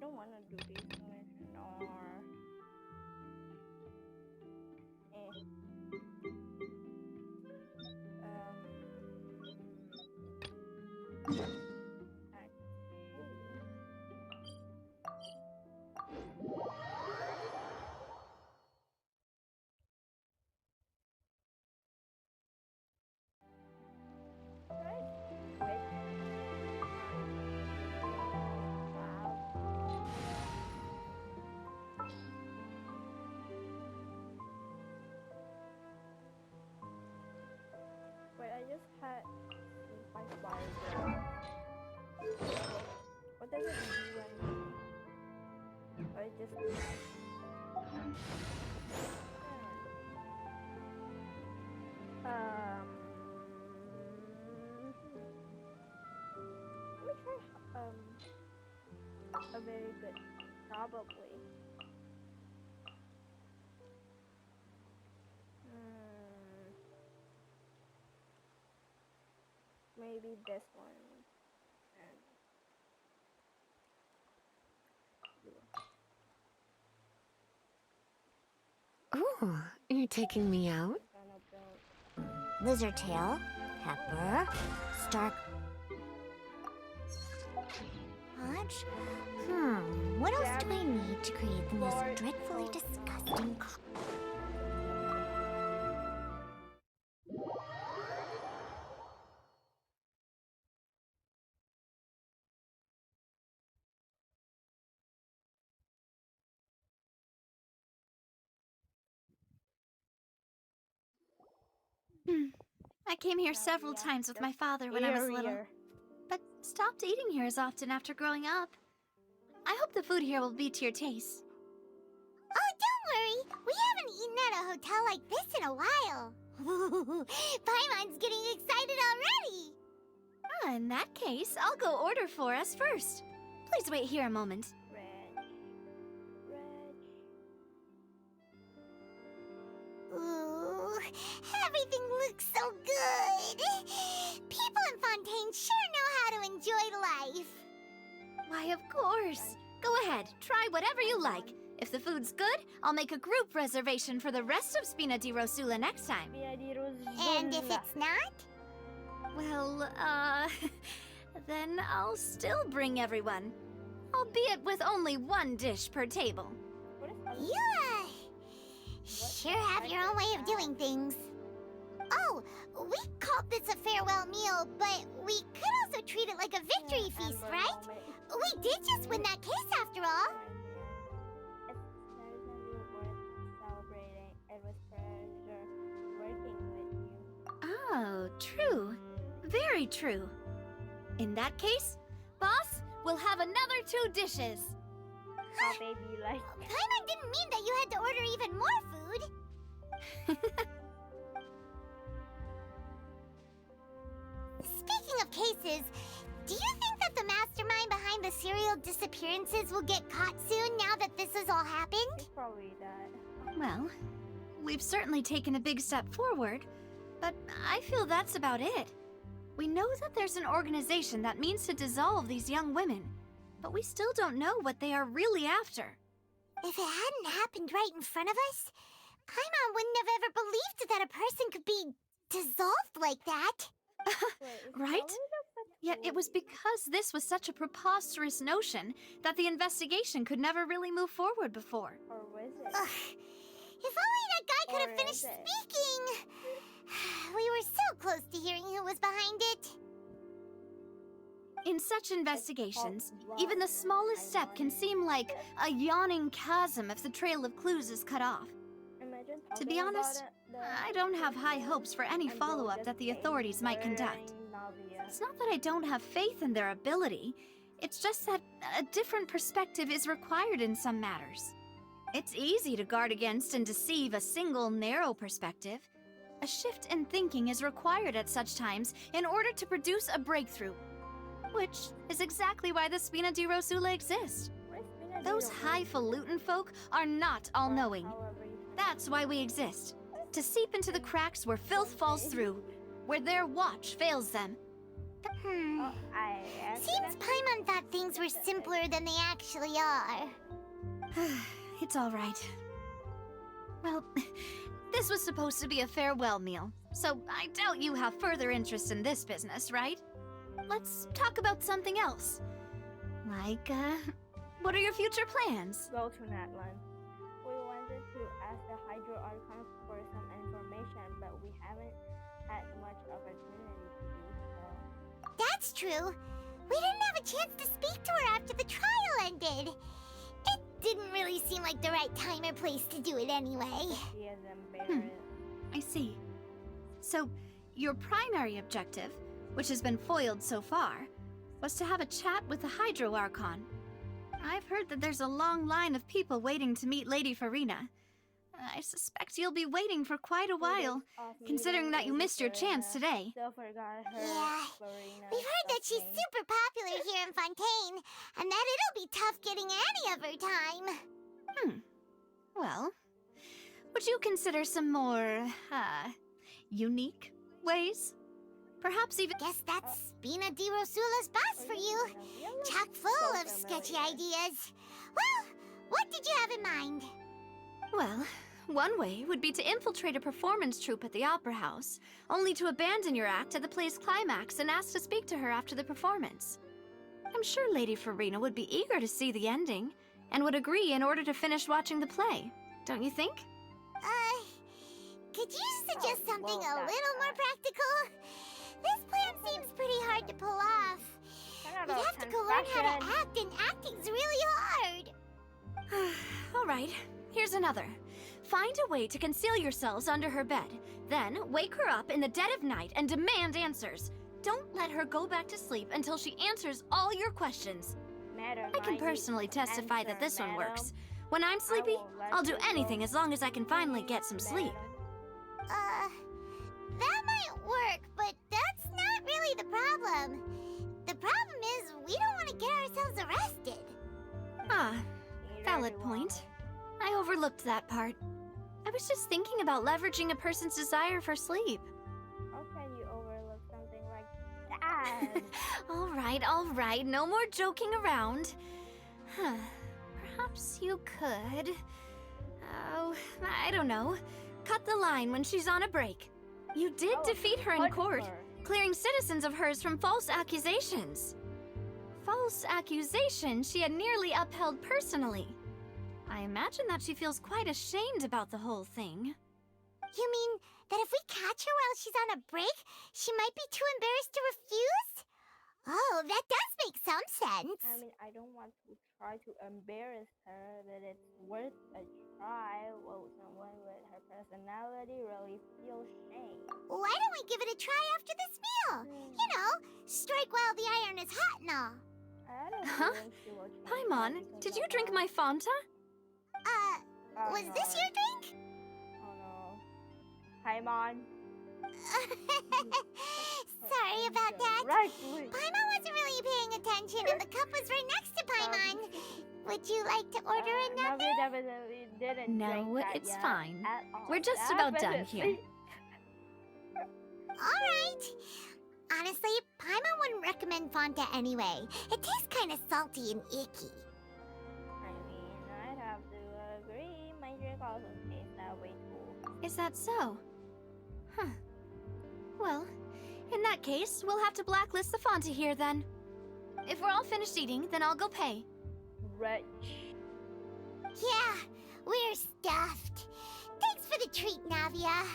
don't want to do this mission or wait, I just had my fire. What does it do when I just let me try a very good probably. Maybe this one. Oh, you're taking me out? Lizard tail, pepper, stark. Hodge? What else do I need to create the most dreadfully disgusting I came here several times with my father when I was little, but stopped eating here as often after growing up. I hope the food here will be to your taste. Oh, don't worry! We haven't eaten at a hotel like this in a while. Paimon's getting excited already! In that case, I'll go order for us first. Please wait here a moment. Ooh, everything looks so good! People in Fontaine sure know how to enjoy life! Why, of course. Go ahead, try whatever you like. If the food's good, I'll make a group reservation for the rest of Spina di Rosula next time. And if it's not? Well, then I'll still bring everyone. Albeit with only one dish per table. You, sure have your own way of doing things. Oh, we called this a farewell meal, but we could also treat it like a victory feast, right? We did just win that case after all. Oh, true. Very true. In that case, boss, we'll have another 2 dishes. How baby like Paimon didn't mean that you had to order even more food. Speaking of cases, do you think that the mastermind behind the serial disappearances will get caught soon now that this has all happened? probably that. Well, we've certainly taken a big step forward, but I feel that's about it. We know that there's an organization that means to dissolve these young women, but we still don't know what they are really after. If it hadn't happened right in front of us, Paimon wouldn't have ever believed that a person could be dissolved like that. Right? Yet it was because this was such a preposterous notion that the investigation could never really move forward before. Or was it? Ugh. If only that guy could have finished speaking! We were so close to hearing who was behind it. In such investigations, even the smallest step can seem like a yawning chasm if the trail of clues is cut off. To be honest, I don't have high hopes for any follow-up that the authorities might conduct. It's not that I don't have faith in their ability, it's just that a different perspective is required in some matters. It's easy to guard against and deceive a single narrow perspective. A shift in thinking is required at such times in order to produce a breakthrough, which is exactly why the Spina di Rosula exist. Those highfalutin folk are not all-knowing. That's why we exist, to seep into the cracks where filth falls through, where their watch fails them. Seems Paimon thought things were simpler than they actually are. It's all right. Well, this was supposed to be a farewell meal, so I doubt you have further interest in this business, right? Let's talk about something else. Like, what are your future plans? Go to Natlan. We wanted to ask the Hydro Archon for some information, but we haven't had much opportunity to do so. That's true. We didn't have a chance to speak to her after the trial ended. It didn't really seem like the right time or place to do it anyway. She is embarrassed. I see. So, your primary objective, which has been foiled so far, was to have a chat with the Hydro Archon. I've heard that there's a long line of people waiting to meet Lady Farina. I suspect you'll be waiting for quite a while, considering that you missed your chance today. Yeah, we've heard that she's super popular here in Fontaine, and that it'll be tough getting any of her time. Well, would you consider some more, unique ways? Perhaps even— Guess that's Spina di Rosula's boss for you. Chock full of sketchy ideas. Well, what did you have in mind? Well, one way would be to infiltrate a performance troupe at the Opera House, only to abandon your act at the play's climax and ask to speak to her after the performance. I'm sure Lady Farina would be eager to see the ending, and would agree in order to finish watching the play, don't you think? Could you suggest something a little more practical? This plan seems pretty hard to pull off. We'd have to go learn how to act, and acting's really hard. All right, here's another. Find a way to conceal yourselves under her bed. Then wake her up in the dead of night and demand answers. Don't let her go back to sleep until she answers all your questions. I can personally testify that this one works. When I'm sleepy, I'll do anything as long as I can finally get some sleep. That might work, but that's not really the problem. The problem is we don't want to get ourselves arrested. Ah, valid point. I overlooked that part. I was just thinking about leveraging a person's desire for sleep. How can you overlook something like that? All right, no more joking around. Perhaps you could... Oh, I don't know. Cut the line when she's on a break. You did defeat her in court, clearing citizens of hers from false accusations. False accusations she had nearly upheld personally. I imagine that she feels quite ashamed about the whole thing. You mean that if we catch her while she's on a break, she might be too embarrassed to refuse? Oh, that does make some sense. I mean, I don't want to try to embarrass her, but it's worth a try. Will someone with her personality really feel shame? Why don't we give it a try after this meal? You know, strike while the iron is hot and all. I don't think she will change Paimon, did you drink my Fanta? Was this your drink? Oh no. Paimon. Sorry about that. Right. Paimon wasn't really paying attention, and the cup was right next to Paimon. Would you like to order another? Navi definitely didn't No, drink that it's yet fine. at all. We're just about done here. Alright. Honestly, Paimon wouldn't recommend Fanta anyway. It tastes kind of salty and icky. I mean, I'd have to agree. My drink also tastes that way too. Is that so? Huh. Well, in that case, we'll have to blacklist the Fanta here then. If we're all finished eating, then I'll go pay. Rich. Yeah, we're stuffed. Thanks for the treat, Navia.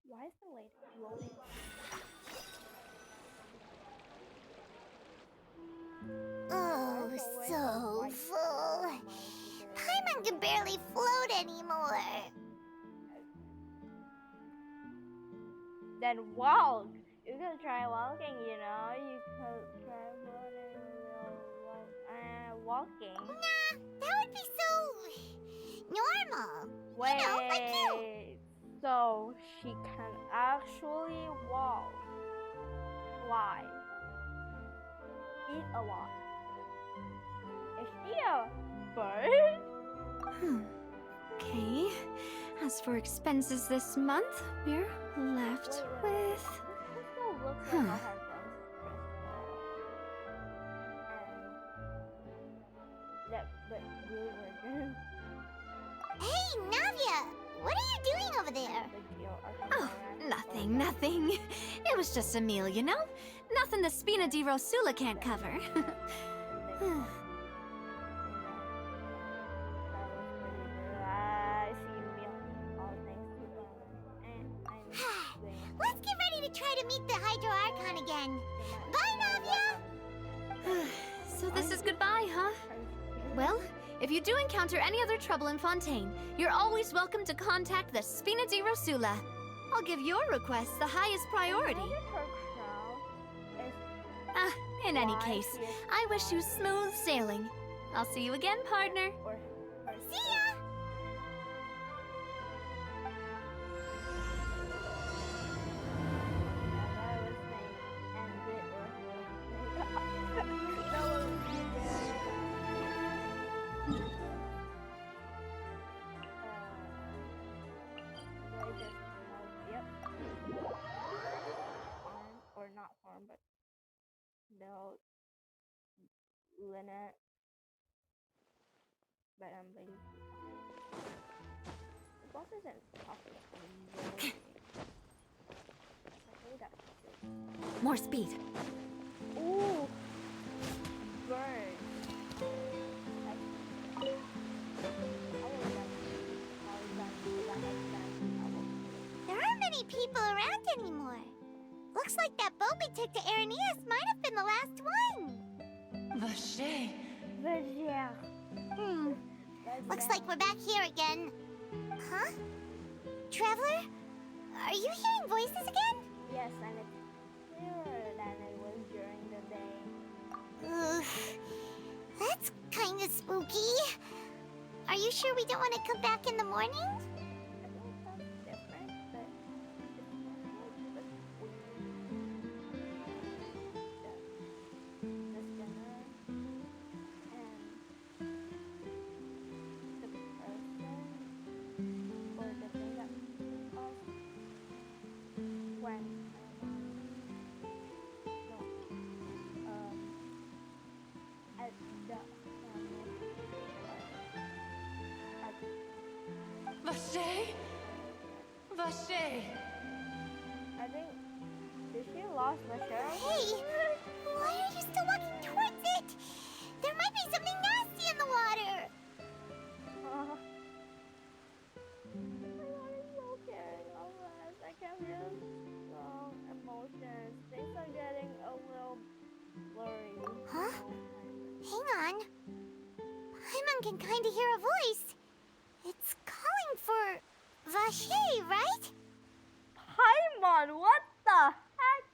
Why is the lady rolling? Oh, so full. Paimon can barely float anymore. Then walk. You can try walking, you know. You could try walking. Nah, that would be so normal. Wait. You know, like you. So she can actually walk, fly, eat a lot. Is she a bird? Okay. As for expenses this month, we're left with... This crystal looks like a heart crystal. And that, but blue version. Hey, Navia! What are you doing over there? Oh, nothing. It was just a meal, you know? Nothing the Spina di Rosula can't cover. Let's get ready to try to meet the Hydro Archon again. Bye, Navia! So this is goodbye, huh? Well, if you do encounter any other trouble in Fontaine, you're always welcome to contact the Spina di Rosula. I'll give your request the highest priority. In any case, I wish you smooth sailing. I'll see you again, partner. See ya! Or not farm, but build linnet. But I'm lazy. The boss isn't popular. More speed. Ooh, bird. There aren't many people around anymore. Looks like that boat we took to Araneus might have been the last one. Vache. Looks like we're back here again. Huh? Traveler? Are you hearing voices again? Yes, and it's clearer than it was during the day. Ugh. That's kind of spooky. Are you sure we don't want to come back in the morning? I think that's different, but the dinner and the person or the thing that us when at the Vache? Vache! I think did she lost Michelle? Hey! Why are you still walking towards it? There might be something nasty in the water! My God, is so caring of us. I can't feel strong emotions. Things are getting a little blurry. Huh? Hang on. Paimon can kind of hear a voice. It's calling for Vache, right? Paimon, what the heck?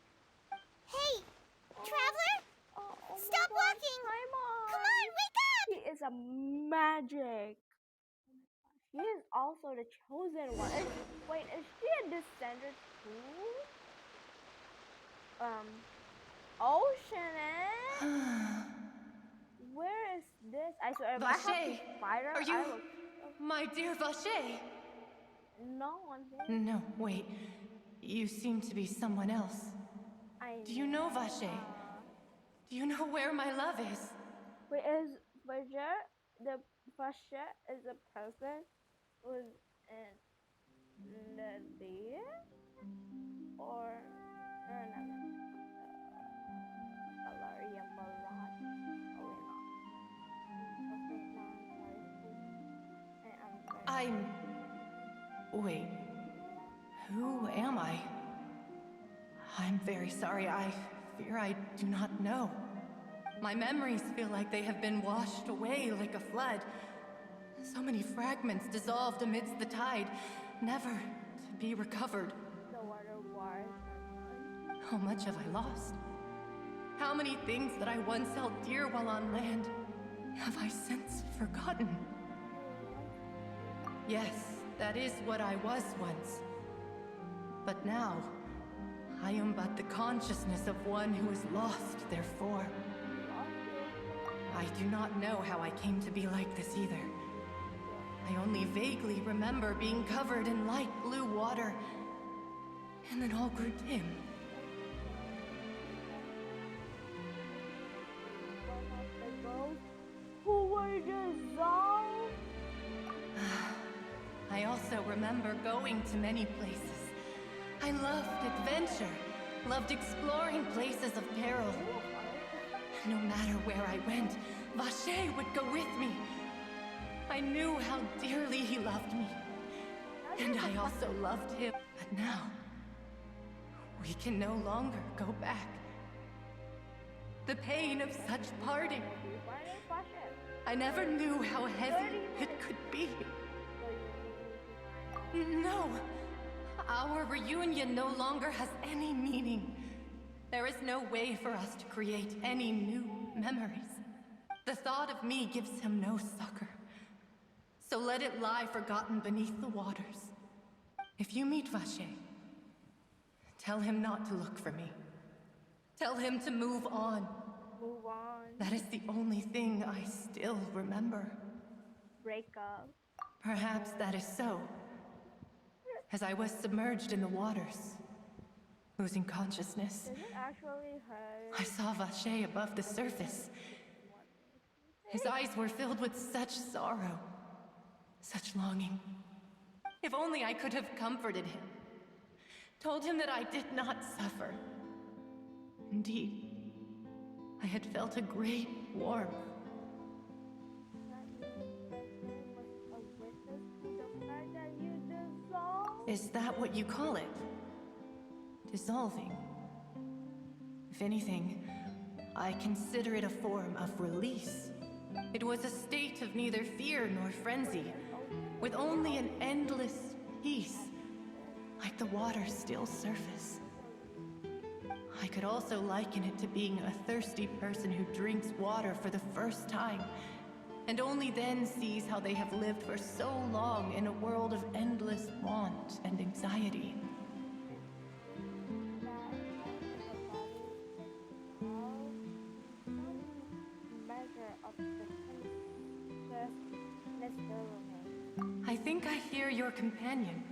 Hey, Traveler? Oh my Stop God, walking! Paimon! Come on, wake up! She is a magic. She is also the chosen one. Wait, is she a descendant too? Ocean. Where is this? I swear, if I have Vache, to fight her, are you- I will. My dear Vache! No one there. No, wait. You seem to be someone else. Do you know Vache? Do you know where my love is? Wait, is Vache the Vache is a person who's in the theater? Or no. Valeria Barat. Oh, we're not. Okay, no, I'm sorry. I'm... Wait. Who am I? I'm very sorry. I fear I do not know. My memories feel like they have been washed away like a flood. So many fragments dissolved amidst the tide, never to be recovered. The water wars. How much have I lost? How many things that I once held dear while on land have I since forgotten? Yes, that is what I was once. But now, I am but the consciousness of one who is lost, therefore. I do not know how I came to be like this either. I only vaguely remember being covered in light blue water, and then all grew dim. Who were dissolved? I also remember going to many places. I loved adventure, loved exploring places of peril. No matter where I went, Vacher would go with me. I knew how dearly he loved me, and I also loved him. But now, we can no longer go back. The pain of such parting. I never knew how heavy it could be. No, our reunion no longer has any meaning. There is no way for us to create any new memories. The thought of me gives him no succor. So let it lie forgotten beneath the waters. If you meet Vacher, tell him not to look for me. Tell him to move on. Move on. That is the only thing I still remember. Break up. Perhaps that is so. As I was submerged in the waters, losing consciousness, Does it actually hurt? I saw Vacher above the surface. His eyes were filled with such sorrow, such longing. If only I could have comforted him, told him that I did not suffer. Indeed, I had felt a great warmth. Is that what you call it? Dissolving? If anything, I consider it a form of release. It was a state of neither fear nor frenzy, with only an endless peace, like the water's still surface. I could also liken it to being a thirsty person who drinks water for the first time, and only then sees how they have lived for so long in a world of endless want and anxiety. I think I hear your companion.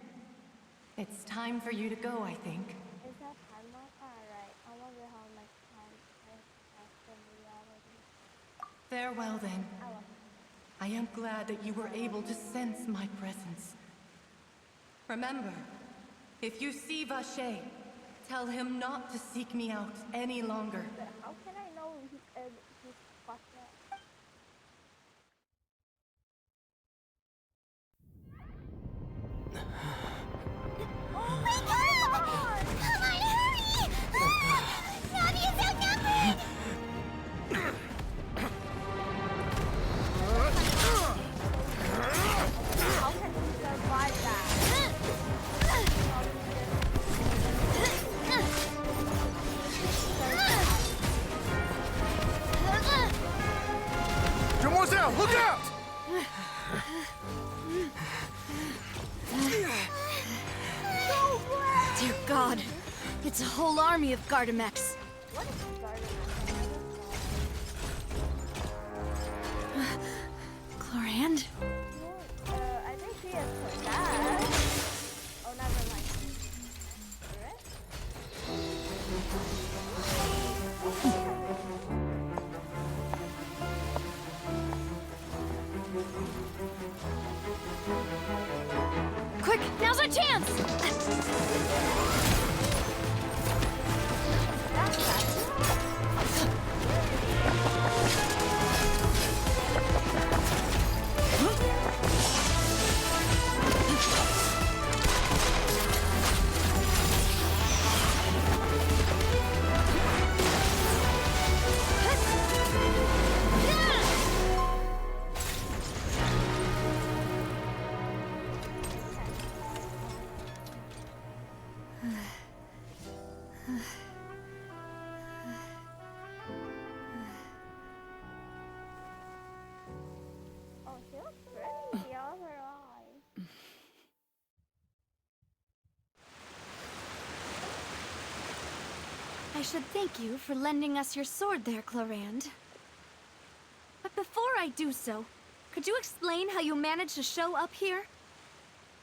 It's time for you to go, I think. Is that time mark? Alright, I wonder how much time has been reality. Farewell then. I am glad that you were able to sense my presence. Remember, if you see Vacher, tell him not to seek me out any longer. But how can I know he's fucked up? Oh my god! Come on, hurry! Navi is outnumbered! How can he survive that? Demoiselle, look out! Dear God, it's a whole army of Gardamex. What is Garden? Chlorand? I think he is for that. Oh, never mind. Quick, now's our chance! I should thank you for lending us your sword there, Clorand. But before I do so, could you explain how you managed to show up here?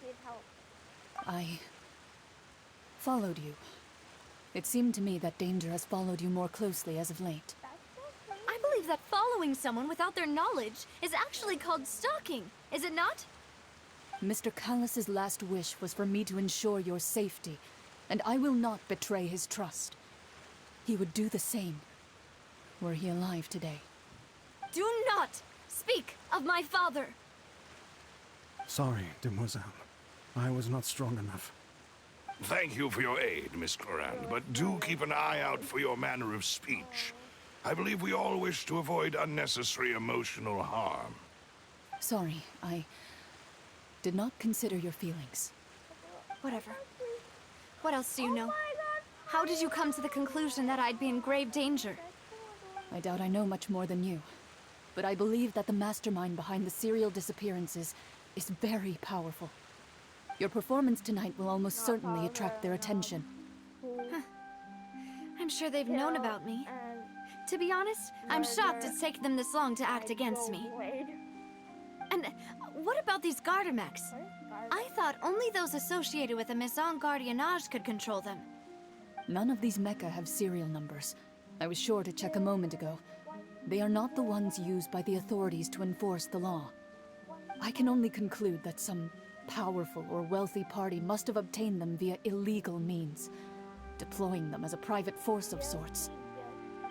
Need help. I followed you. It seemed to me that danger has followed you more closely as of late. That's so crazy. I believe that following someone without their knowledge is actually called stalking, is it not? Mr. Callus's last wish was for me to ensure your safety, and I will not betray his trust. He would do the same, were he alive today. Do not speak of my father! Sorry, demoiselle. I was not strong enough. Thank you for your aid, Miss Clorand, but do keep an eye out for your manner of speech. I believe we all wish to avoid unnecessary emotional harm. Sorry, I did not consider your feelings. Whatever. What else do you know? How did you come to the conclusion that I'd be in grave danger? I doubt I know much more than you, but I believe that the mastermind behind the serial disappearances is very powerful. Your performance tonight will almost certainly attract their attention. I'm sure they've known about me. To be honest, I'm shocked it's taken them this long to act against me. And what about these Gardamex? I thought only those associated with the Maison Gardiennage could control them. None of these mecha have serial numbers. I was sure to check a moment ago. They are not the ones used by the authorities to enforce the law. I can only conclude that some powerful or wealthy party must have obtained them via illegal means, deploying them as a private force of sorts.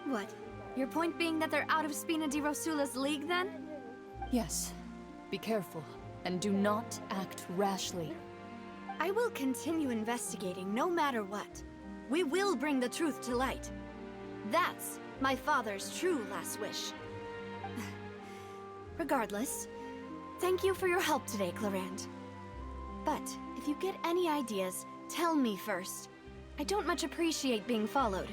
What? Your point being that they're out of Spina di Rosula's league, then? Yes. Be careful, and do not act rashly. I will continue investigating no matter what. We will bring the truth to light. That's my father's true last wish. Regardless, thank you for your help today, Clorand. But if you get any ideas, tell me first. I don't much appreciate being followed.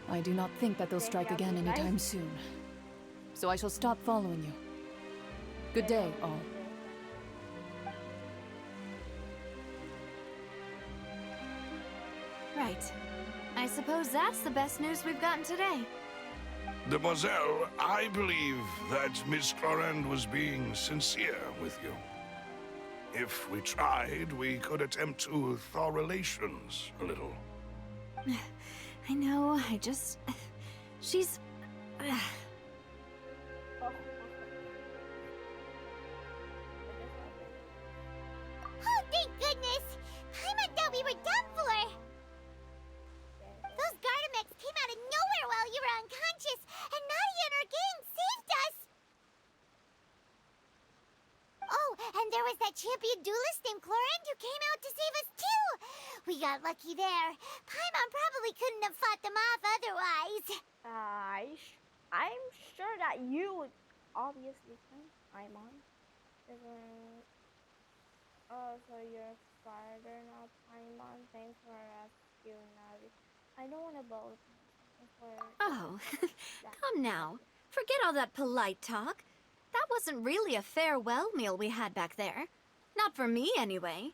I do not think that they'll strike again anytime soon. So I shall stop following you. Good day, all. Right. I suppose that's the best news we've gotten today. Demoiselle, I believe that Miss Clorand was being sincere with you. If we tried, we could attempt to thaw relations a little. I know, she's... Oh, thank goodness! Paimon thought we were done for! Those Gardamex came out of nowhere while you were unconscious, and Nadia and her gang saved us! Oh, and there was that champion duelist named Clorand who came out to save us too! We got lucky there. Paimon probably couldn't have fought them off otherwise. I'm sure that you would obviously can. Paimon. Oh, so you're farther now, Paimon. Thanks for rescuing Navi. I don't want to both. Oh, come now. Forget all that polite talk. That wasn't really a farewell meal we had back there. Not for me, anyway.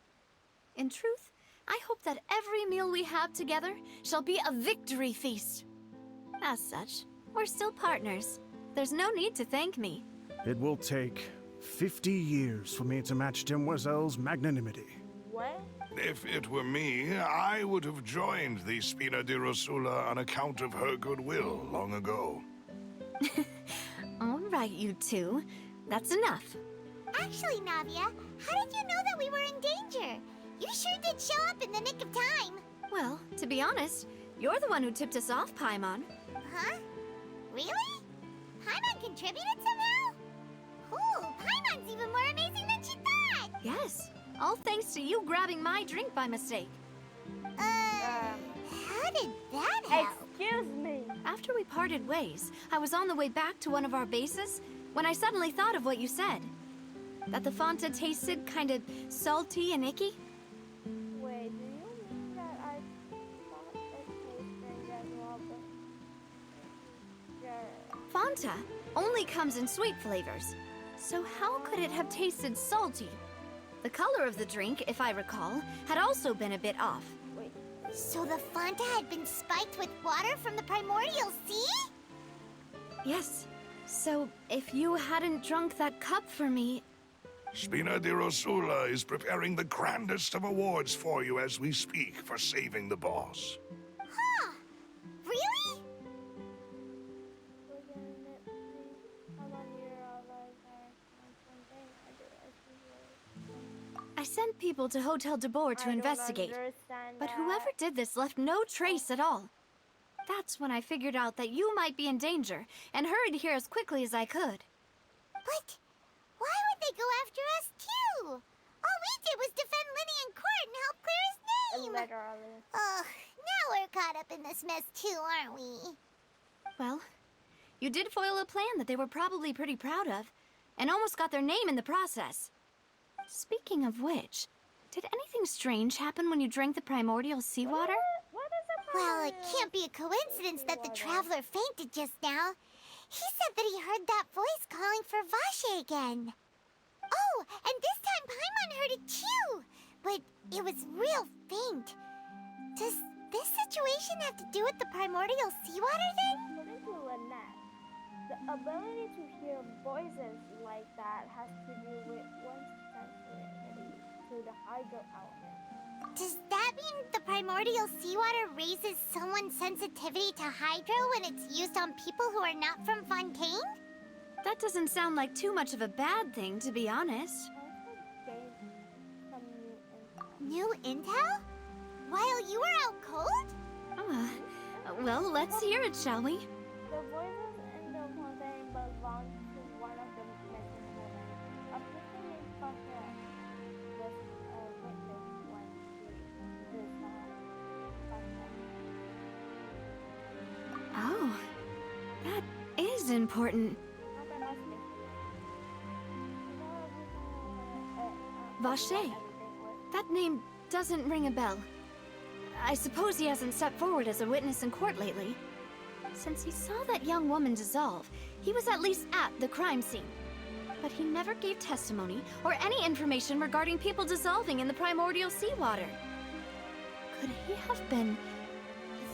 In truth, I hope that every meal we have together shall be a victory feast. As such, we're still partners. There's no need to thank me. It will take 50 years for me to match Demoiselle's magnanimity. What? If it were me, I would have joined the Spina di Rosula on account of her goodwill long ago. All right, you two. That's enough. Actually, Navia, how did you know that we were in danger? You sure did show up in the nick of time. Well, to be honest, you're the one who tipped us off, Paimon. Huh? Really? Paimon contributed somehow? Ooh, Paimon's even more amazing than she thought! Yes, all thanks to you grabbing my drink by mistake. How did that help? Excuse me. After we parted ways, I was on the way back to one of our bases when I suddenly thought of what you said. That the Fanta tasted kind of salty and icky. Wait, do you mean that I thought it tasted as well, but... Fanta only comes in sweet flavors. So how could it have tasted salty? The color of the drink, if I recall, had also been a bit off. Wait. So the Fonta had been spiked with water from the primordial sea? Yes. So, if you hadn't drunk that cup for me... Spina di Rosula is preparing the grandest of awards for you as we speak for saving the boss. Huh. Really? I sent people to Hotel de Boer to investigate, but whoever did this left no trace at all. That's when I figured out that you might be in danger, and hurried here as quickly as I could. But why would they go after us too? All we did was defend Linny in court and help clear his name. Ugh, now we're caught up in this mess too, aren't we? Well, you did foil a plan that they were probably pretty proud of, and almost got their name in the process. Speaking of which, did anything strange happen when you drank the primordial seawater? Well, it can't be a coincidence that the traveler fainted just now. He said that he heard that voice calling for Vache again. Oh, and this time Paimon heard it too, but it was real faint. Does this situation have to do with the primordial seawater then? According to Lynette, the ability to hear voices like that has to do with one's sensitivity to the hydro element. Does that mean the primordial seawater raises someone's sensitivity to hydro when it's used on people who are not from Fontaine? That doesn't sound like too much of a bad thing, to be honest. Also gave some new info. New intel? While you were out cold? Well, let's hear it, shall we? The voices in the fontaine belong to one of the missing women. A person named Fontaine was a witness when she saw Fontaine. Oh, that is important. Vache. That name doesn't ring a bell. I suppose he hasn't stepped forward as a witness in court lately. Since he saw that young woman dissolve, he was at least at the crime scene. But he never gave testimony or any information regarding people dissolving in the primordial seawater. Could he have been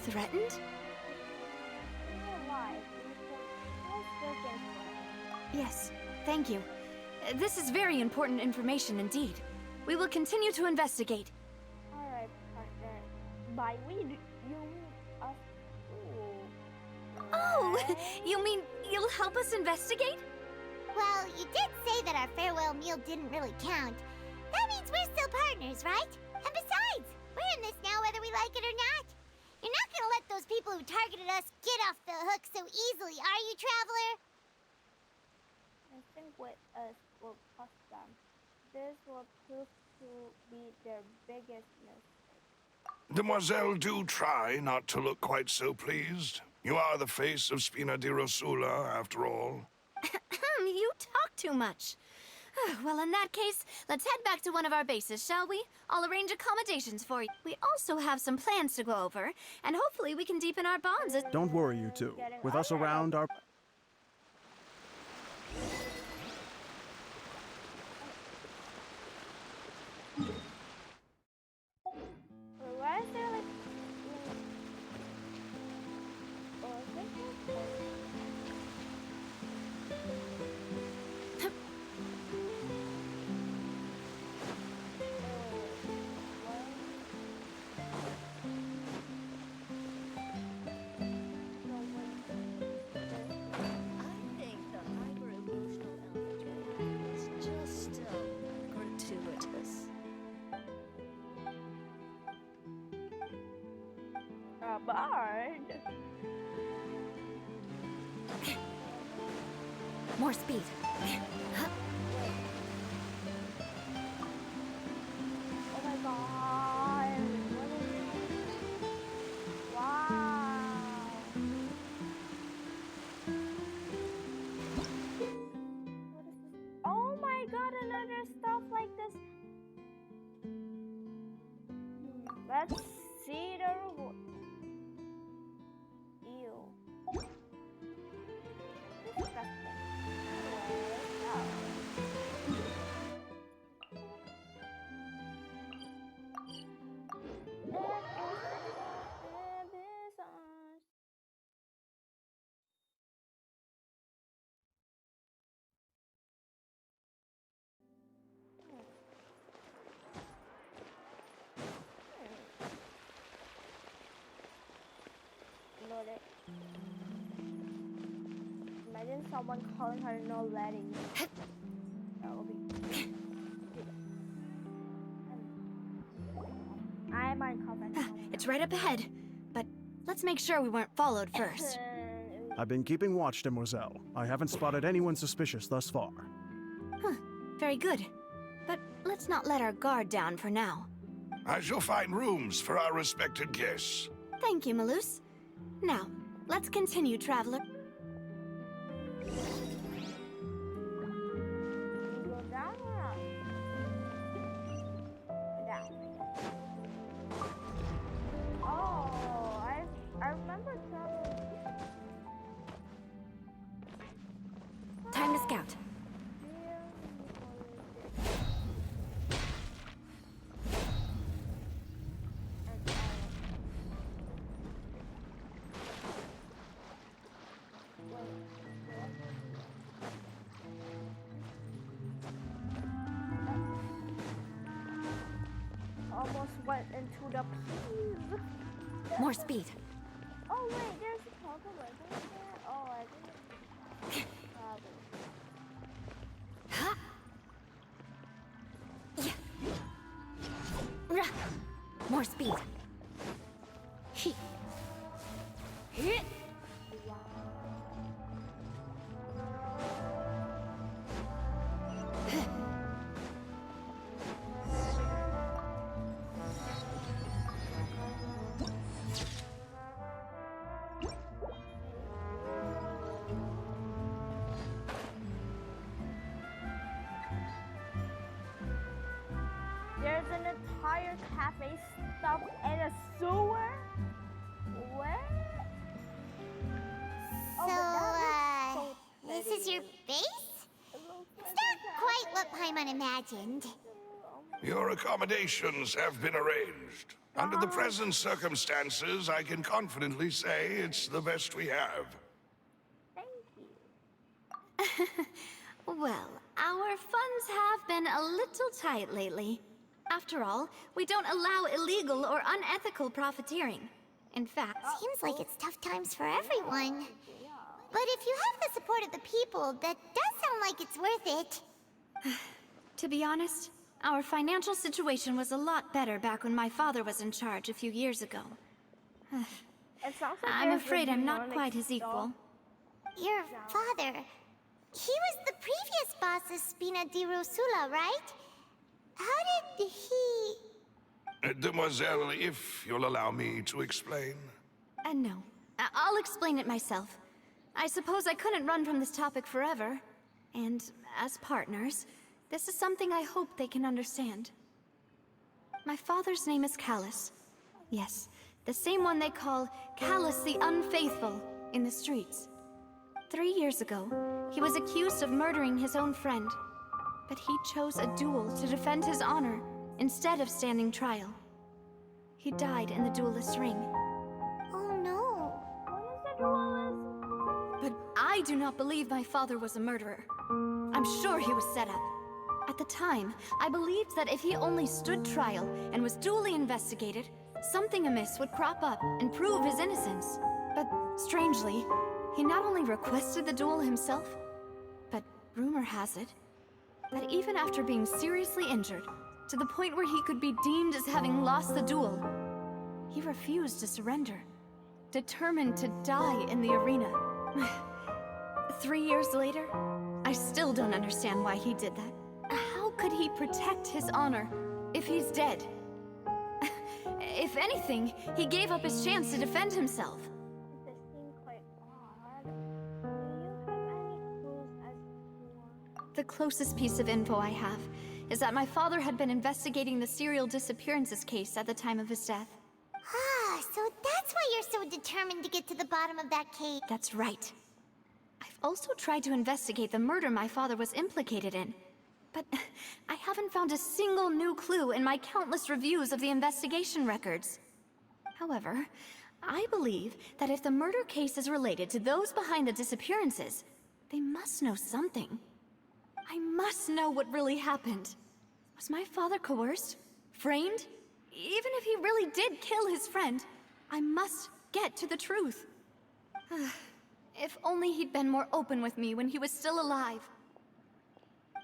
threatened? Yes, thank you. This is very important information indeed. We will continue to investigate. Alright, partner. By we, you mean us too. Oh, you mean you'll help us investigate? Well, you did say that our farewell meal didn't really count. That means we're still partners, right? And besides, we're in this now whether we like it or not. You're not gonna let those people who targeted us get off the hook so easily, are you, Traveler? I think with us will cost them. This will prove to be their biggest mistake. Demoiselle, do try not to look quite so pleased. You are the face of Spina di Rosula, after all. You talk too much. Well, in that case, let's head back to one of our bases, shall we? I'll arrange accommodations for you. We also have some plans to go over, and hopefully we can deepen our bonds. Don't worry, you two. With us around, our... Why is there like a bard? More speed. Oh my god. Wow. What is this? Oh my god, another stuff like this. Let's see the reward. Ew. Disgusting. Imagine someone calling her no letting. That will be. I'm uncomfortable. It's right up ahead, but let's make sure we weren't followed first. I've been keeping watch, Demoiselle. I haven't spotted anyone suspicious thus far. Huh, very good. But let's not let our guard down for now. I shall find rooms for our respected guests. Thank you, Malus. Now, let's continue, traveler. Go down or up? Down. Oh, I remember traveling. Time to scout. Almost went into the peas. More speed. Oh wait, there's a toggle button there. Oh, I didn't. Ha! Yeah. Rah. More speed. He. Hit. There's an entire cafe stuck in a sewer? Where? So, this is your base? It's not quite what Paimon imagined. Your accommodations have been arranged. Under the present circumstances, I can confidently say it's the best we have. Thank you. Well, our funds have been a little tight lately. After all, we don't allow illegal or unethical profiteering. In fact, Seems like it's tough times for everyone. But if you have the support of the people, that does sound like it's worth it. to be honest, our financial situation was a lot better back when my father was in charge a few years ago. It sounds like I'm there's afraid I'm not demonic quite his stuff. equal. Your father, he was the previous boss of Spina di Rosula, right? How did he... Demoiselle, if you'll allow me to explain. No, I'll explain it myself. I suppose I couldn't run from this topic forever. And as partners, this is something I hope they can understand. My father's name is Callus. Yes, the same one they call Callus the Unfaithful in the streets. 3 years ago, he was accused of murdering his own friend. But he chose a duel to defend his honor instead of standing trial. He died in the duelist's ring. Oh no. What is the duelist? But I do not believe my father was a murderer. I'm sure he was set up. At the time, I believed that if he only stood trial and was duly investigated, something amiss would crop up and prove his innocence. But strangely, he not only requested the duel himself, but rumor has it that even after being seriously injured, to the point where he could be deemed as having lost the duel, he refused to surrender, determined to die in the arena. 3 years later, I still don't understand why he did that. How could he protect his honor if he's dead? If anything, he gave up his chance to defend himself. This seems quite odd. Do you have any clues as to... The closest piece of info I have is that my father had been investigating the serial disappearances case at the time of his death. Ah, so that's why you're so determined to get to the bottom of that case. That's right. I've also tried to investigate the murder my father was implicated in, but I haven't found a single new clue in my countless reviews of the investigation records. However, I believe that if the murder case is related to those behind the disappearances, they must know something. I must know what really happened. Was my father coerced? Framed? Even if he really did kill his friend, I must get to the truth. If only he'd been more open with me when he was still alive.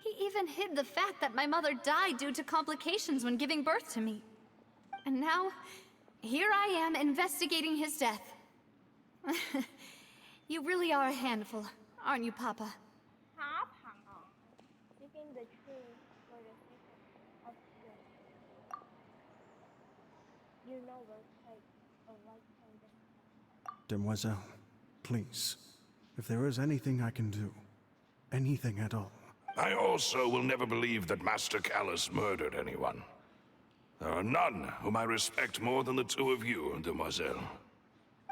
He even hid the fact that my mother died due to complications when giving birth to me. And now, here I am investigating his death. You really are a handful, aren't you, Papa? Seeking the truth for the sake of truth. You know will take a lifetime. Demoiselle, please, if there is anything I can do, anything at all. I also will never believe that Master Callus murdered anyone. There are none whom I respect more than the two of you, Demoiselle.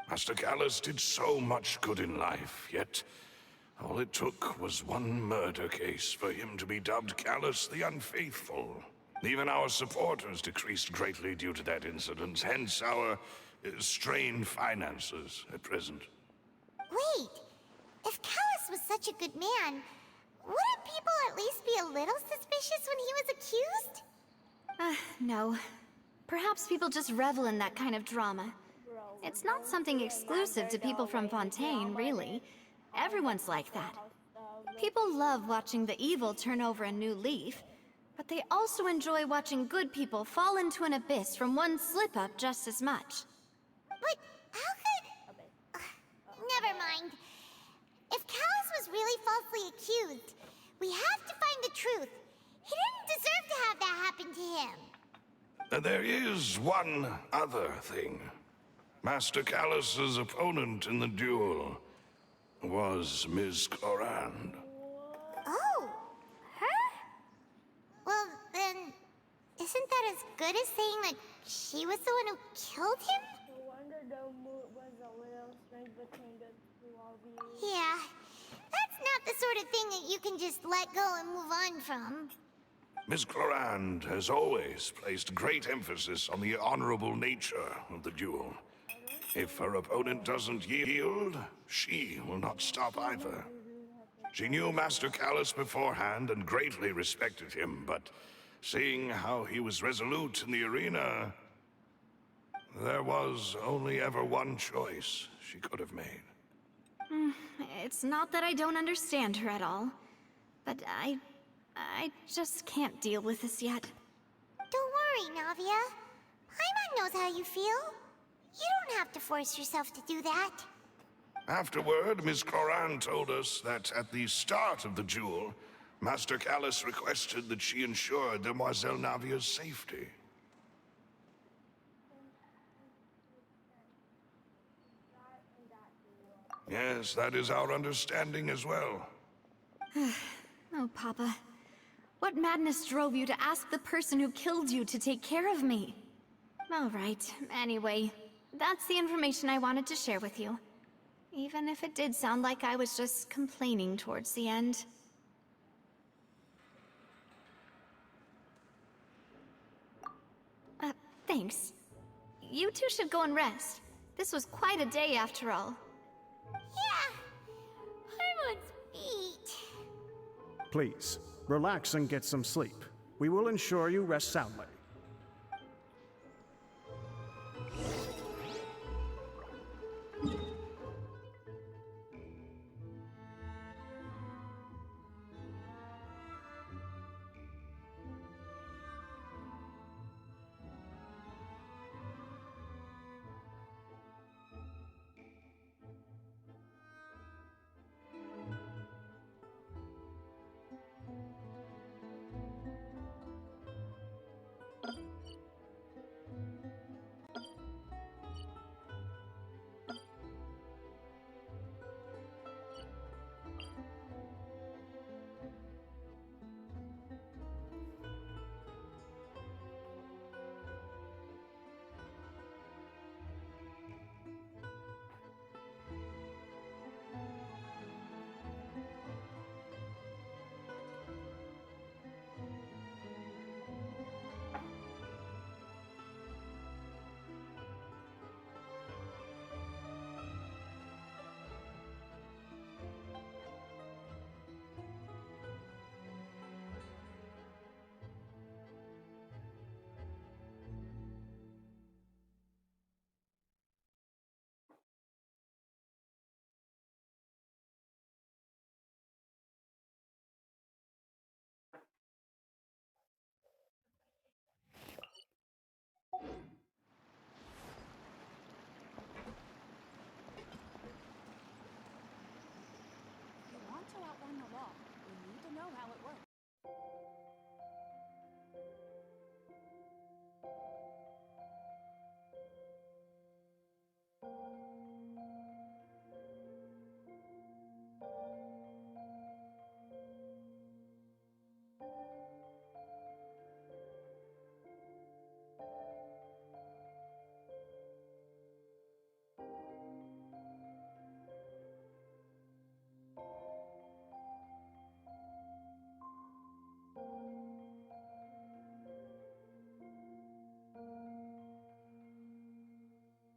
Master Callus did so much good in life, yet all it took was one murder case for him to be dubbed Callus the Unfaithful. Even our supporters decreased greatly due to that incident, hence our strained finances at present. Wait, if Callus was such a good man, wouldn't people at least be a little suspicious when he was accused? No. Perhaps people just revel in that kind of drama. It's not something exclusive to people from Fontaine, really. Everyone's like that. People love watching the evil turn over a new leaf, but they also enjoy watching good people fall into an abyss from one slip-up just as much. But how could... never mind. If Callus was really falsely accused, we have to find the truth. He didn't deserve to have that happen to him. There is one other thing. Master Callus's opponent in the duel was Ms. Clorand. Oh, her? Well, then, isn't that as good as saying that she was the one who killed him? No wonder the mood was a little strange between the two of you. Yeah, that's not the sort of thing that you can just let go and move on from. Ms. Clorand has always placed great emphasis on the honorable nature of the duel. If her opponent doesn't yield, she will not stop either. She knew Master Callus beforehand and greatly respected him, but seeing how he was resolute in the arena, there was only ever one choice she could have made. It's not that I don't understand her at all, but I just can't deal with this yet. Don't worry, Navia. Paimon knows how you feel. You don't have to force yourself to do that. Afterward, Ms. Clorand told us that at the start of the duel, Master Callus requested that she ensure Demoiselle Navia's safety. Yes, that is our understanding as well. Oh, Papa. What madness drove you to ask the person who killed you to take care of me? All right, anyway, that's the information I wanted to share with you. Even if it did sound like I was just complaining towards the end. Thanks. You two should go and rest. This was quite a day after all. Yeah, Paimon's beat. Please, relax and get some sleep. We will ensure you rest soundly.